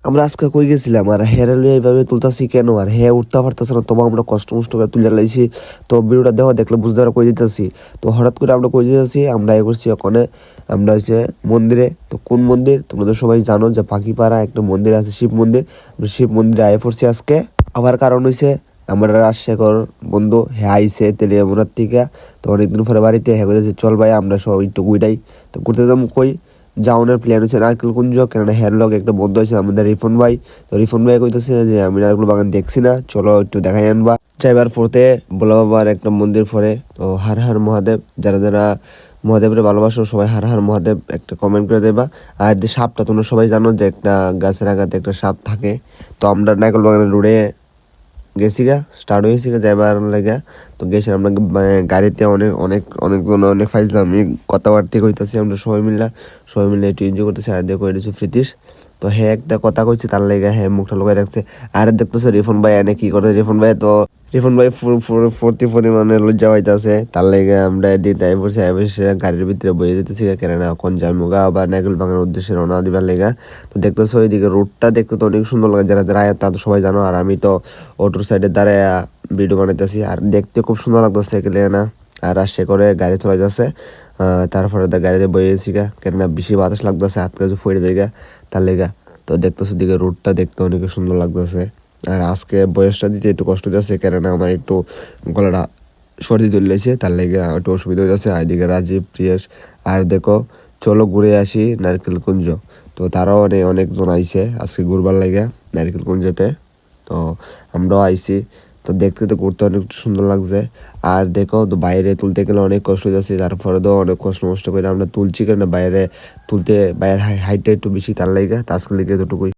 আমরা আজকে কই গেছিলাম আর হেরে লইয়া এইভাবে তুলতাছি কেন আর উঠতে পারতেছে না, তবু আমরা কষ্ট মষ্ট করে তুলে লাইছি। তো ভিডিওটা দেখলে বুঝতে পারা কই দিতেছি। তো হঠাৎ করে আমরা কই দিতেছি, আমরা এ করছি ওখানে, আমরা হচ্ছে মন্দিরে। তো কোন মন্দির তোমরা তো সবাই জানো যে পাখিপাড়া একটা মন্দির আছে, শিব মন্দির। আমরা শিব মন্দিরে আয় পড়ছি আজকে। আবার কারণ হয়েছে আমরা রাজশেখর বন্ধু আইসে তেলিয়ামুড়ার থেকে। তো অনেকদিন পরে বাড়িতে কইতেছে চল ভাই আমরা সব একটু ঘুরাই। তো ঘুরতে যাবো কই, যাওয়ানোর প্ল্যান হচ্ছে নারকেল কুঞ্জ, কেননা লগ একটা বন্ধু আছে আমাদের রিফন ভাই। তো রিফন ভাই কইতেছে যে আমি নারকেল বাগান দেখছি না, চলো একটু দেখাই আনবা। যাইবার পথে ভোলা বাবার একটা মন্দির পরে। তো হার হার মহাদেব, যারা যারা মহাদেবের ভালোবাসো সবাই হার হার মহাদেব একটা কমেন্ট করে দেবা। আর যে সাপটা তোমরা সবাই জানো যে একটা গাছের আগাতে একটা সাপ থাকে। তো আমরা নারকেল বাগানের রোডে গেছি গা, স্টার্ট হয়েছি গা যাইবার লেগা। তো গেছি আমরা গাড়িতে অনেকজন অনেক ফাইছিলাম, আমি কথাবার্তা কইতেছি, আমরা সবাই মিলে একটু এনজয় করতেছি। আর দেখো এটা ফ্রিতিশ। তো একটা কথা কইছে তার লেগে মুখটা লুকাই রাখছে। আর দেখতেছে রিফন ভাই এনে কি করতে, রিফন ভাই ফুর্তি পরিমাণে লজ্জা পাইতেছে। তার লেগে আমরা দিতে বসে গাড়ির ভিতরে বয়ে যেতেছি কেননা এখন জামুগা আবার নাইকেল বাগানের উদ্দেশ্যে রওনা দিবার লেগা। তো দেখতেছো ওইদিকে রোডটা দেখতে তো অনেক সুন্দর লাগে, যারা যারা তা তো সবাই জানো। আর আমি তো অটোর সাইডে দাঁড়ায় ভিডিও বানাইতেছি, আর দেখতে খুব সুন্দর লাগতেছে না। আর আসছে করে গাড়ি চলে যাচ্ছে, তারপরে গাড়িতে বইয়েছি গা কেননা বেশি বাতাস লাগতেছে, হাত কাছে ফেড়ে দেয় তার লেগা। তো দেখতেছো দিকে রোডটা দেখতে অনেক সুন্দর লাগতেছে। আর আজকে বয়সটা দিতে একটু কষ্ট যাচ্ছে কেননা আমার একটু গলাটা সর্দি ধরলেছে, তার লেগে একটু অসুবিধা হয়ে যাচ্ছে। আর এদিকে রাজীব প্রিয়েশ। আর দেখো চলো ঘুরে আসি নারকেল কুঞ্জ। তো তারাও অনেকজন আইছে আজকে ঘুরবার লাগে নারকেল কুঞ্জতে। তো আমরাও আইছি। তো দেখতে তো ঘুরতে অনেক সুন্দর লাগছে। আর দেখো তো বাইরে তুলতে গেলে অনেক কষ্ট যাচ্ছে, তারপরে তো অনেক কষ্ট মষ্ট করে আমরা তুলছি কেন বাইরে তুলতে, বাইরের হাইটটা একটু বেশি তার লাগে, তার লেগে এতটুকুই।